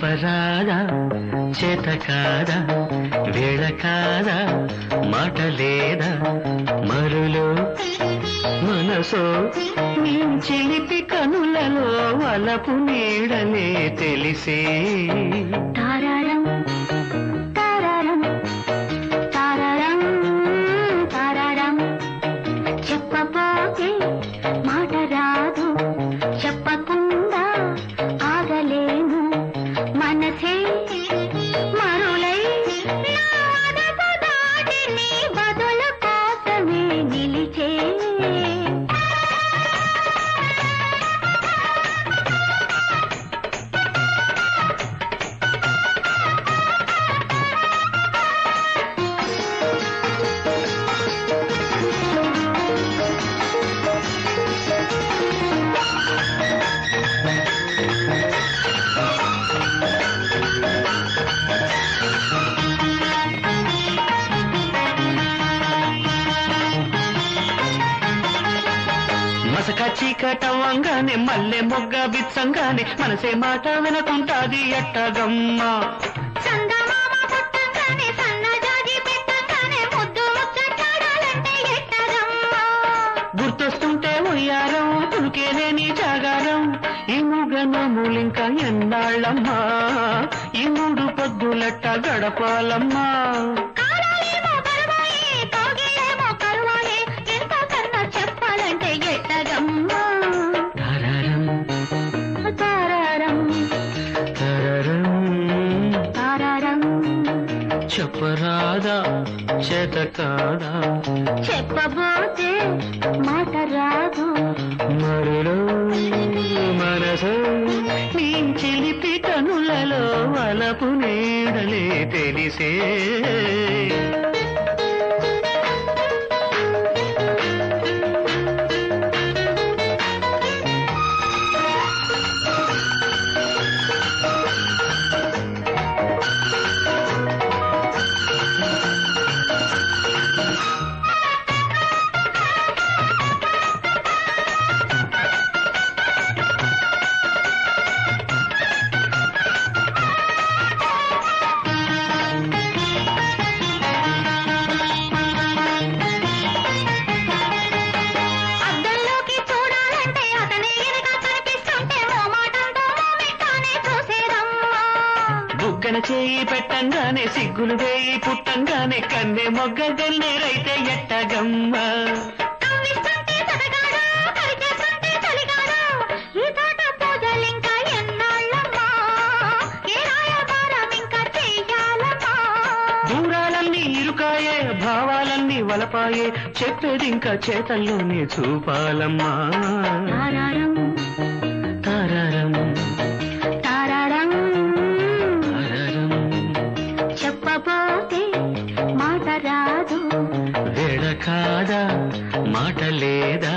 చెప్పరాదా చేత కాదా వేళ కాదా మాట లేదా మరులో మనసో నీ చిలిపి కనులలో వలపు నీడనే తెలిసే తారారం తారారం తారారం తారారం చెప్పబోతే మాట రాదు చెప్పకుండా ఆగలేను మనసే మరులై నాదపు దాటి నీ బదుల కోసమే నిలిచే మసక చీకటవంగానే మల్లె మొగ్గ బిచ్చంగానే మనసే మాట వినకుంటాది ఎట్టగమ్మ చందమామ పుట్టంగానే సన్నజాజి పెట్టంగానే ముద్దు ముచ్చటాడాలంటే ఎట్టగమ్మా గుర్తొస్తుంటే ఉయ్యారం తులుకేనే నీ జాగారం ఈ మూగనములింక ఎన్నాళ్ళమ్మా ఈ మూడు పొద్దులట్ట గడపాలమ్మా కాలాలేమో బరువాయే కోగిలేమో కరువాయే ఎంతకన్నా చెప్పాలంటే ఎట్టగమ్మా తారారం తారారం తారారం తారారం చెప్పరాదా చేత కాదా చెప్పబోతే మాట రాదు మరులో మనసు నీ చిలిపి కనులలో వలపు నీడలే తెలిసే అద్దంలోకి చూడాలంటే అతనే ఎనక కనిపిస్తుంటే మోమాటంతో మోమెంటానే చూసేదమ్మా బుగ్గన చేయి పెట్టంగానే సిగ్గులు వేయి పుట్టంగానే కన్నె మొగ్గ గన్నేరైతే ఎట్టగమ్మ కవ్విస్తుంటే సదగాడా కరిచేస్తుంటే చలిగాడా ఈ తోట పూజలింకా ఎన్నాళ్ళమ్మా ఏ రాయబారం ఇంకా చెయ్యాలమ్మా దూరాలన్నీ ఇరుకాయే భావాలన్నీ వలపాయే చెప్పేదింకా చేతల్లోనే చూపాలమ్మా తారారం తారారం తారారం తారారం చెప్పబోతే మాట రాదు వేళ కాదా మాట లేదా